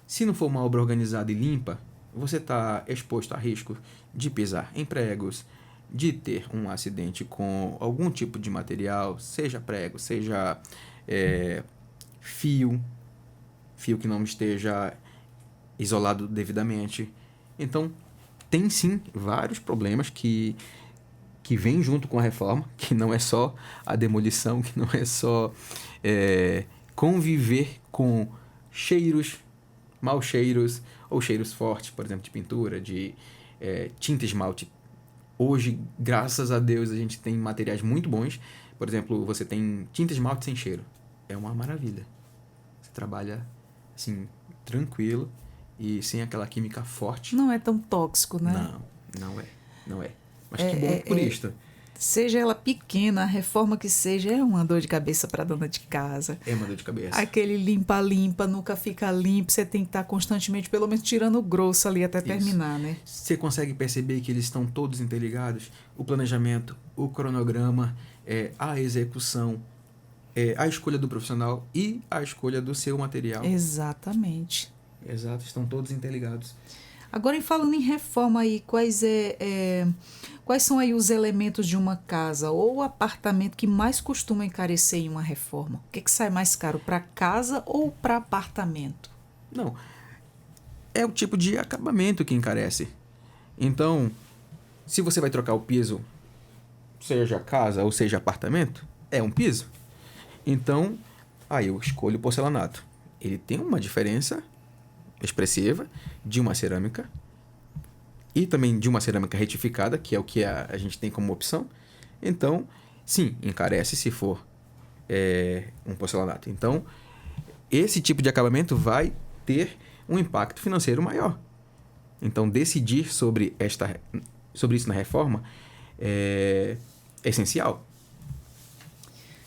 Se não for uma obra organizada e limpa, você está exposto a risco de pisar em pregos, de ter um acidente com algum tipo de material, seja prego, seja fio que não esteja isolado devidamente. Então, tem sim vários problemas que vêm junto com a reforma, que não é só a demolição, que não é só conviver com cheiros, maus cheiros ou cheiros fortes, por exemplo, de pintura, de tinta esmalte. Hoje, graças a Deus, a gente tem materiais muito bons. Por exemplo, você tem tinta esmalte sem cheiro. É uma maravilha. Você trabalha assim, tranquilo e sem aquela química forte. Não é tão tóxico, né? Não é. Mas que bom por isto. Seja ela pequena, a reforma que seja, é uma dor de cabeça para dona de casa. É uma dor de cabeça. Aquele limpa-limpa, nunca fica limpo, você tem que estar constantemente, pelo menos tirando o grosso ali até terminar, né? Você consegue perceber que eles estão todos interligados? O planejamento, o cronograma, a execução, a escolha do profissional e a escolha do seu material. Exatamente. Exato, estão todos interligados. Agora, falando em reforma aí, quais são aí os elementos de uma casa ou apartamento que mais costuma encarecer em uma reforma? O que sai mais caro, para casa ou para apartamento? Não, é o tipo de acabamento que encarece. Então, se você vai trocar o piso, seja casa ou seja apartamento, é um piso. Então, aí eu escolho o porcelanato. Ele tem uma diferença expressiva de uma cerâmica e também de uma cerâmica retificada, que é o que a gente tem como opção. Então, sim, encarece se for um porcelanato. Então, esse tipo de acabamento vai ter um impacto financeiro maior. Então, decidir sobre isso na reforma é essencial.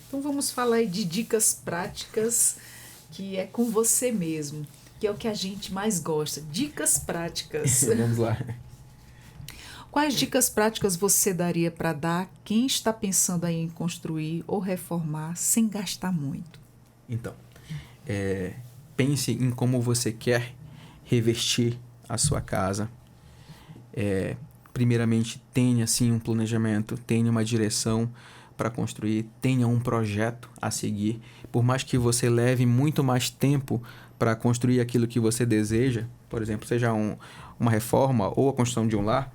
Então vamos falar aí de dicas práticas, que é com você mesmo, que é o que a gente mais gosta. Dicas práticas. Vamos lá. Quais dicas práticas você daria para dar a quem está pensando aí em construir ou reformar sem gastar muito? Então, pense em como você quer revestir a sua casa. Primeiramente, tenha sim um planejamento, tenha uma direção para construir, tenha um projeto a seguir. Por mais que você leve muito mais tempo para construir aquilo que você deseja, por exemplo, seja uma reforma ou a construção de um lar,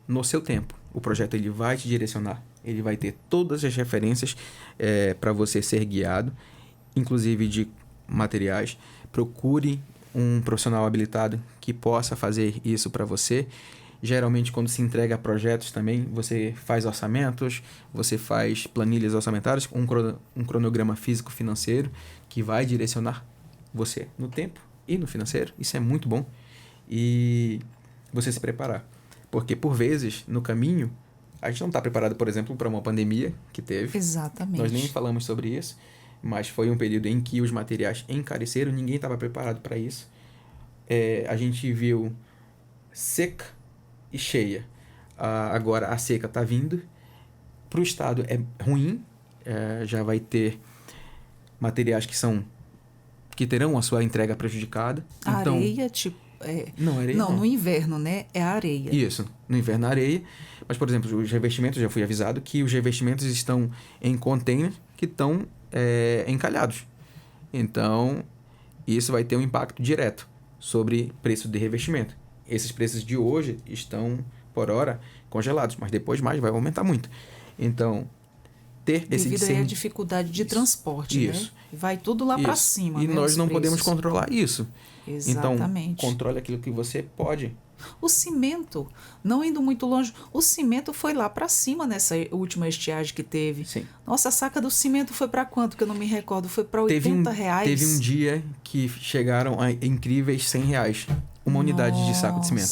no seu tempo. O projeto ele vai te direcionar, ele vai ter todas as referências para você ser guiado, inclusive de materiais. Procure um profissional habilitado que possa fazer isso para você. Geralmente, quando se entrega projetos também, você faz orçamentos, você faz planilhas orçamentárias, um cronograma físico-financeiro que vai direcionar você no tempo e no financeiro. Isso é muito bom. E você se preparar. Porque, por vezes, no caminho, a gente não está preparado, por exemplo, para uma pandemia que teve. Exatamente. Nós nem falamos sobre isso, mas foi um período em que os materiais encareceram, ninguém estava preparado para isso. A gente viu seca e cheia. Agora a seca está vindo. Para o estado é ruim. Já vai ter materiais que terão a sua entrega prejudicada. Então, Areia, tipo... Não, areia não, não. no inverno, né? É a areia. Isso, no inverno areia. Mas, por exemplo, os revestimentos, já fui avisado que os revestimentos estão em containers que estão encalhados. Então, isso vai ter um impacto direto sobre preço de revestimento. Esses preços de hoje estão, por hora, congelados, mas depois mais vai aumentar muito. Então, ter esse devido aí à dificuldade de transporte, né? Vai tudo lá para cima, e né, nós não preços. podemos controlar isso. Exatamente. Então, controle aquilo que você pode. O cimento, não indo muito longe, o cimento foi lá para cima nessa última estiagem que teve. Sim. Nossa, a saca do cimento foi para quanto? Que eu não me recordo. Foi para R$80. Teve um dia que chegaram a incríveis R$100. Uma unidade de saco de cimento.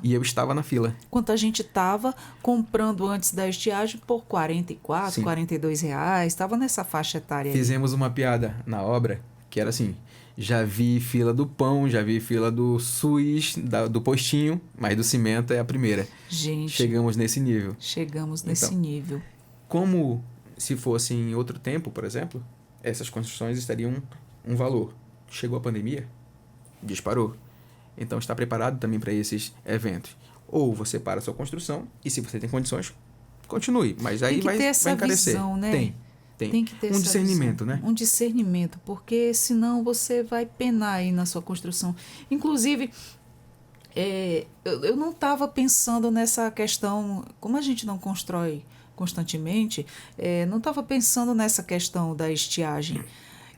E eu estava na fila. Quanta gente estava comprando antes da estiagem por R$44, R$42. Estava nessa faixa etária aí. Fizemos uma piada na obra que era assim: já vi fila do pão, já vi fila do SUS, do postinho, mas do cimento é a primeira. Gente, chegamos nesse nível. Chegamos nesse nível. Como se fosse em outro tempo, por exemplo, essas construções estariam um valor. Chegou a pandemia, disparou. Então, está preparado também para esses eventos. Ou você para a sua construção e, se você tem condições, continue. Mas aí vai encarecer. Visão, né? Tem que ter um discernimento, visão, né? Um discernimento, porque senão você vai penar aí na sua construção. Inclusive, eu não estava pensando nessa questão, como a gente não constrói constantemente, não estava pensando nessa questão da estiagem.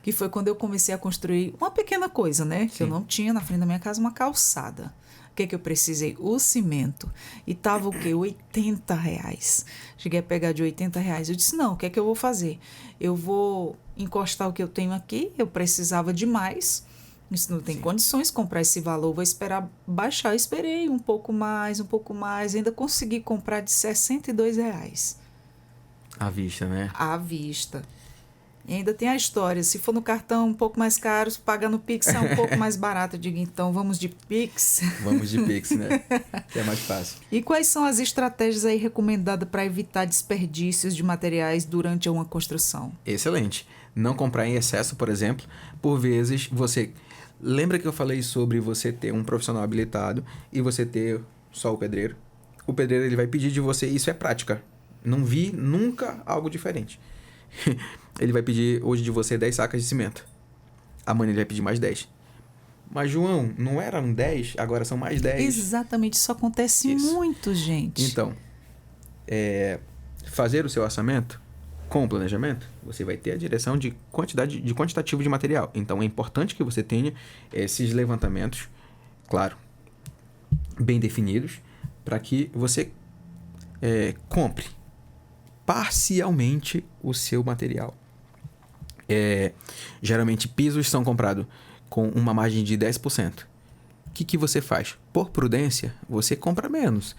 Que foi quando eu comecei a construir uma pequena coisa, né? Que eu não tinha na frente da minha casa, uma calçada. O que eu precisei? O cimento. E tava o quê? R$80. Cheguei a pegar de R$80. Eu disse, não, o que eu vou fazer? Eu vou encostar o que eu tenho aqui. Eu precisava de mais. Isso não tem condições de comprar esse valor. Vou esperar baixar. Eu esperei um pouco mais. Ainda consegui comprar de R$62. À vista, né? À vista. E ainda tem a história, se for no cartão um pouco mais caro, se pagar no Pix é um pouco mais barato. Eu digo, então vamos de Pix. Vamos de Pix, né? Que é mais fácil. E quais são as estratégias aí recomendadas para evitar desperdícios de materiais durante uma construção? Excelente. Não comprar em excesso, por exemplo. Por vezes, você... Lembra que eu falei sobre você ter um profissional habilitado e você ter só o pedreiro? O pedreiro ele vai pedir de você, isso é prática. Não vi nunca algo diferente. Ele vai pedir hoje de você 10 sacas de cimento. Amanhã ele vai pedir mais 10. Mas, João, não eram 10, agora são mais 10. Exatamente, isso acontece muito, gente. Então, fazer o seu orçamento com o planejamento, você vai ter a direção de quantitativo de material. Então, é importante que você tenha esses levantamentos, claro, bem definidos, para que você compre parcialmente o seu material. Geralmente pisos são comprados com uma margem de 10%. O que você faz? Por prudência, você compra menos.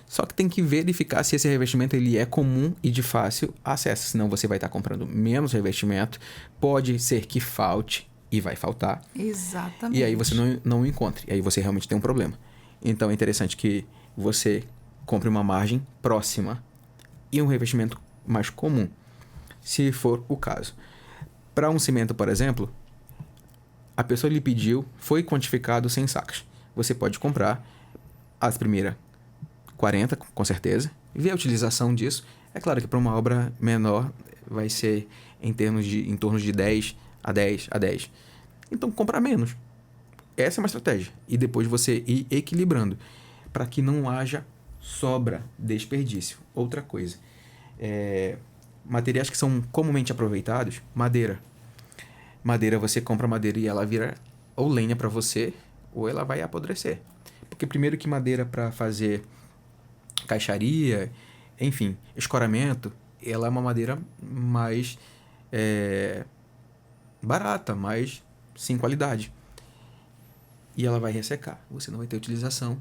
Só que tem que verificar se esse revestimento ele é comum e de fácil acesso. Senão você vai estar comprando menos revestimento. Pode ser que falte e vai faltar. Exatamente. E aí você não o encontre. E aí você realmente tem um problema. Então é interessante que você compre uma margem próxima e um revestimento mais comum, se for o caso. Para um cimento, por exemplo, a pessoa lhe pediu, foi quantificado 100 sacas. Você pode comprar as primeiras 40, com certeza, e ver a utilização disso. É claro que para uma obra menor vai ser em torno de 10 a 10 a 10. Então, comprar menos. Essa é uma estratégia. E depois você ir equilibrando para que não haja sobra, desperdício. Outra coisa. Materiais que são comumente aproveitados, madeira. Madeira, você compra madeira e ela vira ou lenha para você, ou ela vai apodrecer. Porque primeiro que madeira para fazer caixaria, enfim, escoramento, ela é uma madeira mais barata, mais sem qualidade. E ela vai ressecar. Você não vai ter utilização.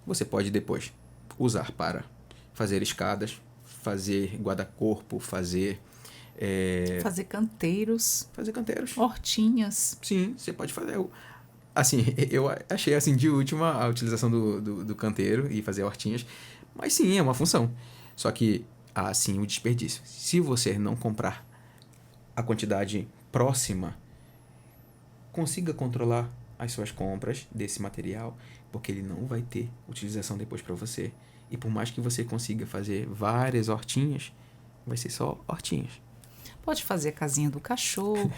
Você pode depois usar para fazer escadas, fazer guarda-corpo, fazer canteiros. Fazer canteiros. Hortinhas. Sim, você pode fazer. Assim, eu achei assim de última a utilização do canteiro e fazer hortinhas. Mas sim, é uma função. Só que há sim o desperdício. Se você não comprar a quantidade próxima, consiga controlar as suas compras desse material, porque ele não vai ter utilização depois para você. E por mais que você consiga fazer várias hortinhas, vai ser só hortinhas. Pode fazer a casinha do cachorro.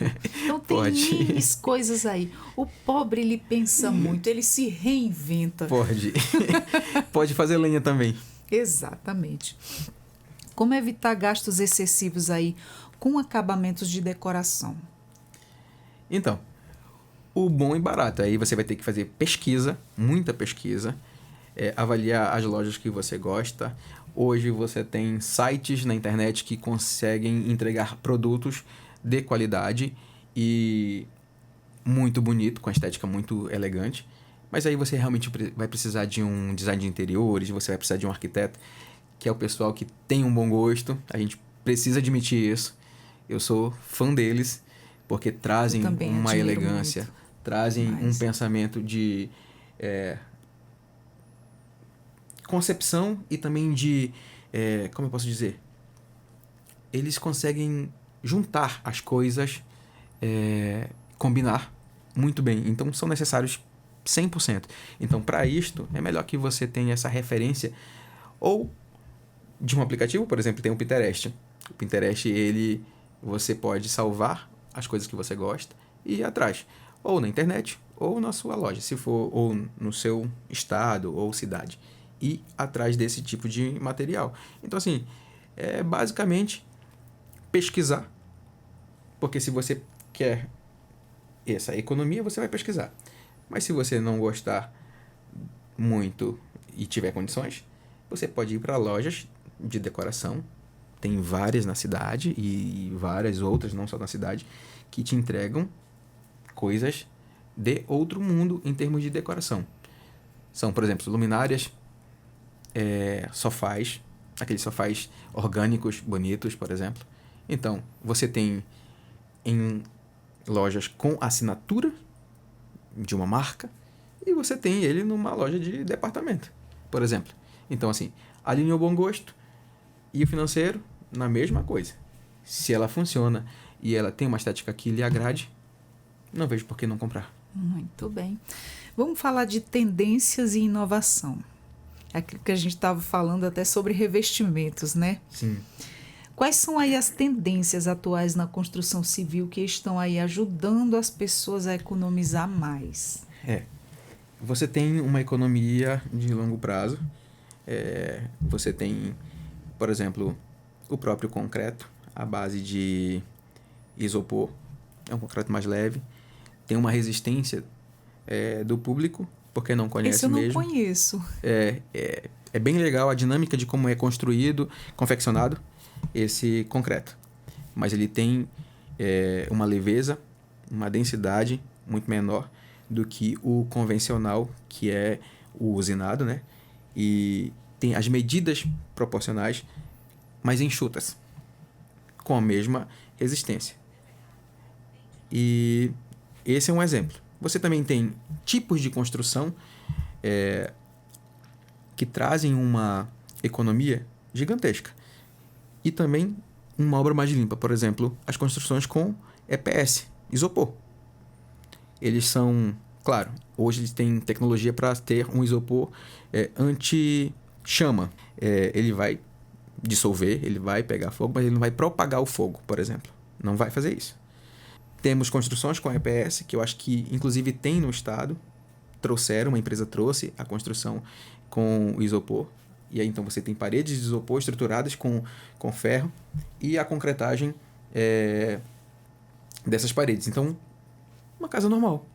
Então tem Pode. N coisas aí. O pobre, ele pensa muito, ele se reinventa. Pode. Pode fazer lenha também. Exatamente. Como evitar gastos excessivos aí com acabamentos de decoração? Então, o bom e barato. Aí você vai ter que fazer pesquisa, muita pesquisa, avaliar as lojas que você gosta. Hoje você tem sites na internet que conseguem entregar produtos de qualidade e muito bonito, com a estética muito elegante. Mas aí você realmente vai precisar de um design de interiores, você vai precisar de um arquiteto, que é o pessoal que tem um bom gosto. A gente precisa admitir isso. Eu sou fã deles, porque trazem uma elegância, muito. Trazem um pensamento de concepção e também de, como eu posso dizer, eles conseguem juntar as coisas, combinar muito bem. Então, são necessários 100%. Então, para isto, é melhor que você tenha essa referência ou de um aplicativo, por exemplo, tem o Pinterest. O Pinterest, você pode salvar as coisas que você gosta e ir atrás. Ou na internet, ou na sua loja, se for, ou no seu estado ou cidade. Ir atrás desse tipo de material. Então, assim, basicamente pesquisar. Porque se você quer essa economia, você vai pesquisar. Mas se você não gostar muito e tiver condições, você pode ir para lojas de decoração. Tem várias na cidade e várias outras, não só na cidade, que te entregam coisas de outro mundo em termos de decoração. São, por exemplo, luminárias, sofás, aqueles sofás orgânicos, bonitos, por exemplo. Então, você tem em lojas com assinatura de uma marca e você tem ele numa loja de departamento, por exemplo. Então, assim, alinha o bom gosto e o financeiro na mesma coisa. Se ela funciona e ela tem uma estética que lhe agrade, não vejo por que não comprar. Muito bem. Vamos falar de tendências e inovação. Aquilo que a gente estava falando até sobre revestimentos, né? Sim. Quais são aí as tendências atuais na construção civil que estão aí ajudando as pessoas a economizar mais? Você tem uma economia de longo prazo. Você tem, por exemplo, o próprio concreto, à base de isopor. É um concreto mais leve. Tem uma resistência do público, porque não conhece Esse eu não mesmo. conheço. É bem legal a dinâmica de como é construído, confeccionado esse concreto. Mas ele tem uma leveza, uma densidade muito menor do que o convencional, que é o usinado, né? E tem as medidas proporcionais mais enxutas, com a mesma resistência. E esse é um exemplo. Você também tem tipos de construção que trazem uma economia gigantesca e também uma obra mais limpa. Por exemplo, as construções com EPS, isopor. Eles são, claro, hoje eles têm tecnologia para ter um isopor anti-chama. Ele vai dissolver, ele vai pegar fogo, mas ele não vai propagar o fogo, por exemplo. Não vai fazer isso. Temos construções com EPS, que eu acho que inclusive tem no estado. Uma empresa trouxe a construção com isopor. E aí então você tem paredes de isopor estruturadas com ferro e a concretagem dessas paredes. Então, uma casa normal,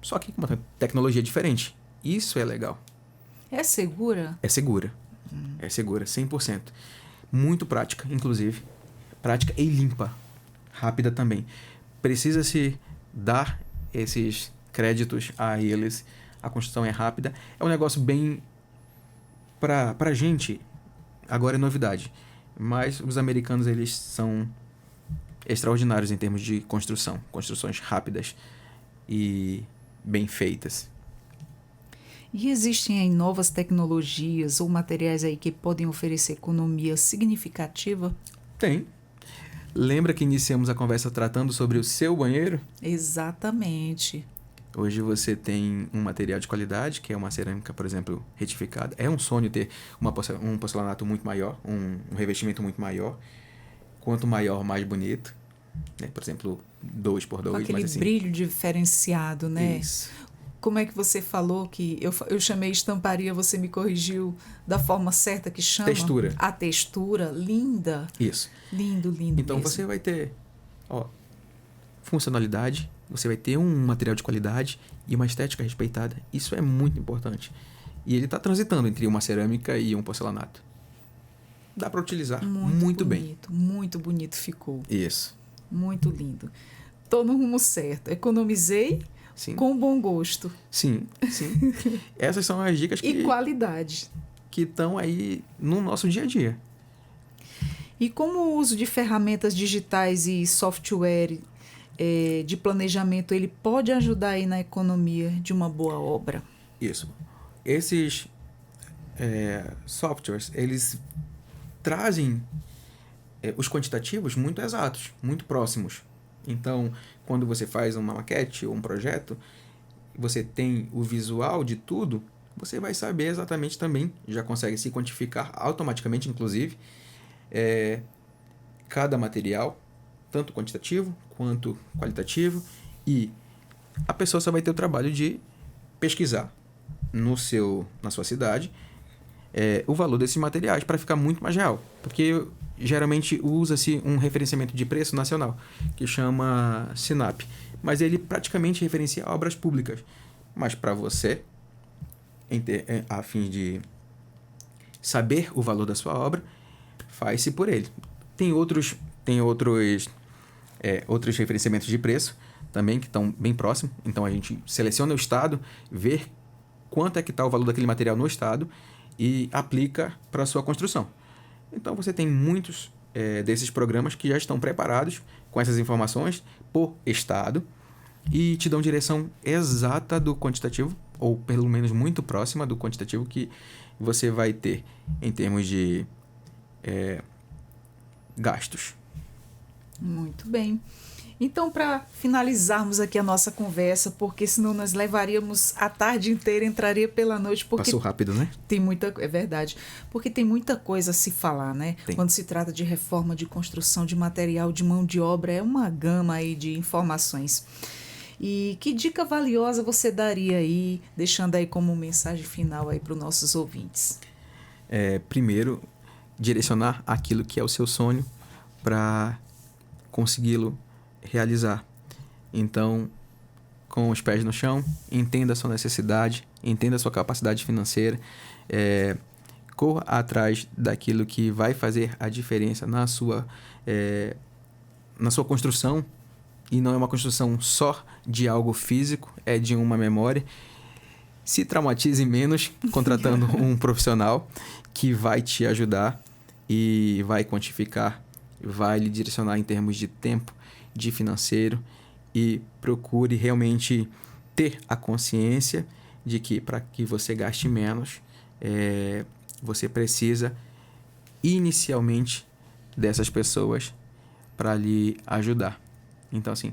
só que com uma tecnologia diferente. Isso é legal. É segura? É segura. É segura, 100%. Muito prática, inclusive. Prática e limpa. Rápida também. Precisa-se dar esses créditos a eles. A construção é rápida. É um negócio bem... Pra gente, agora é novidade. Mas os americanos, eles são extraordinários em termos de construção. Construções rápidas e bem feitas. E existem aí novas tecnologias ou materiais aí que podem oferecer economia significativa? Tem. Lembra que iniciamos a conversa tratando sobre o seu banheiro? Exatamente. Hoje você tem um material de qualidade, que é uma cerâmica, por exemplo, retificada. É um sonho ter um porcelanato muito maior, um revestimento muito maior. Quanto maior, mais bonito. Né? Por exemplo, 2x2. Com aquele mas assim, brilho diferenciado, né? Isso. Como é que você falou que... Eu chamei estamparia, você me corrigiu da forma certa que chama? Textura. A textura, linda. Isso. Lindo, lindo Então mesmo. você vai ter funcionalidade, você vai ter um material de qualidade e uma estética respeitada. Isso é muito importante. E ele está transitando entre uma cerâmica e um porcelanato. Dá para utilizar muito bem. Muito bonito ficou. Isso. Muito lindo. Tô no rumo certo. Economizei Sim. com bom gosto. Sim, sim. Essas são as dicas E qualidade. que estão aí no nosso dia a dia. E como o uso de ferramentas digitais e software de planejamento, ele pode ajudar aí na economia de uma boa obra? Isso. Esses softwares, eles trazem os quantitativos muito exatos, muito próximos. Então, quando você faz uma maquete ou um projeto, você tem o visual de tudo, você vai saber exatamente também, já consegue se quantificar automaticamente, inclusive, cada material, tanto quantitativo quanto qualitativo, e a pessoa só vai ter o trabalho de pesquisar na sua cidade o valor desses materiais para ficar muito mais real, porque geralmente usa-se um referenciamento de preço nacional que chama SINAP, mas ele praticamente referencia obras públicas, mas para você, a fim de saber o valor da sua obra, faz-se por ele. Tem outros referenciamentos de preço também que estão bem próximos. Então a gente seleciona o estado, vê quanto é que está o valor daquele material no estado e aplica para a sua construção. Então você tem muitos desses programas que já estão preparados com essas informações por estado e te dão direção exata do quantitativo, ou pelo menos muito próxima do quantitativo que você vai ter em termos de gastos. Muito bem. Então, para finalizarmos aqui a nossa conversa, porque senão nós levaríamos a tarde inteira, entraria pela noite. Porque passou rápido, né? É verdade. Porque tem muita coisa a se falar, né? Tem. Quando se trata de reforma, de construção, de material, de mão de obra, é uma gama aí de informações. E que dica valiosa você daria aí, deixando aí como mensagem final aí para os nossos ouvintes? Primeiro, direcionar aquilo que é o seu sonho para consegui-lo realizar. Então, com os pés no chão, entenda a sua necessidade, entenda a sua capacidade financeira, corra atrás daquilo que vai fazer a diferença na sua construção, e não é uma construção só de algo físico, é de uma memória, se traumatize menos contratando um profissional que vai te ajudar e vai quantificar, vai lhe direcionar em termos de tempo, de financeiro, e procure realmente ter a consciência de que para que você gaste menos, você precisa inicialmente dessas pessoas para lhe ajudar. Então, assim,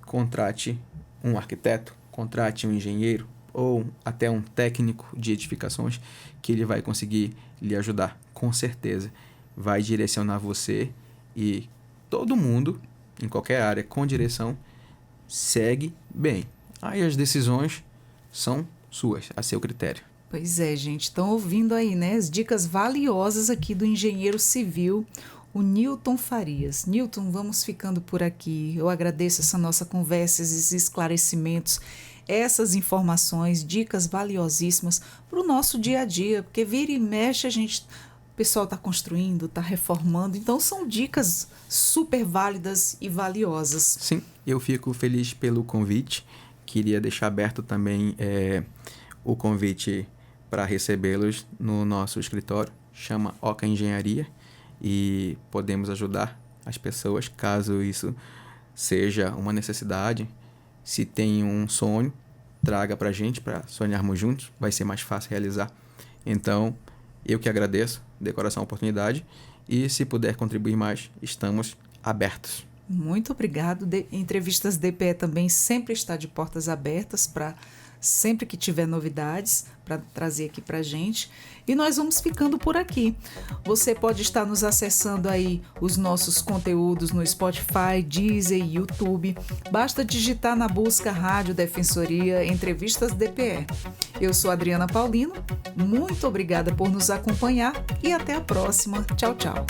contrate um arquiteto, contrate um engenheiro ou até um técnico de edificações que ele vai conseguir lhe ajudar, com certeza. Vai direcionar você, e todo mundo, em qualquer área com direção, segue bem. Aí as decisões são suas, a seu critério. Pois é, gente, estão ouvindo aí, né? As dicas valiosas aqui do engenheiro civil, o Newton Farias. Newton, vamos ficando por aqui. Eu agradeço essa nossa conversa, esses esclarecimentos, essas informações, dicas valiosíssimas para o nosso dia a dia, porque vira e mexe o pessoal está construindo, está reformando, então são dicas super válidas e valiosas. Sim, eu fico feliz pelo convite. Queria deixar aberto também o convite para recebê-los no nosso escritório, chama Oca Engenharia, e podemos ajudar as pessoas caso isso seja uma necessidade. Se tem um sonho, traga para a gente, para sonharmos juntos, vai ser mais fácil realizar. Então, eu que agradeço de coração a oportunidade, e se puder contribuir mais, estamos abertos. Muito obrigado. Entrevistas DPE também sempre está de portas abertas para sempre que tiver novidades para trazer aqui para a gente. E nós vamos ficando por aqui. Você pode estar nos acessando aí os nossos conteúdos no Spotify, Deezer e YouTube. Basta digitar na busca Rádio Defensoria Entrevistas DPE. Eu sou Adriana Paulino. Muito obrigada por nos acompanhar e até a próxima. Tchau, tchau.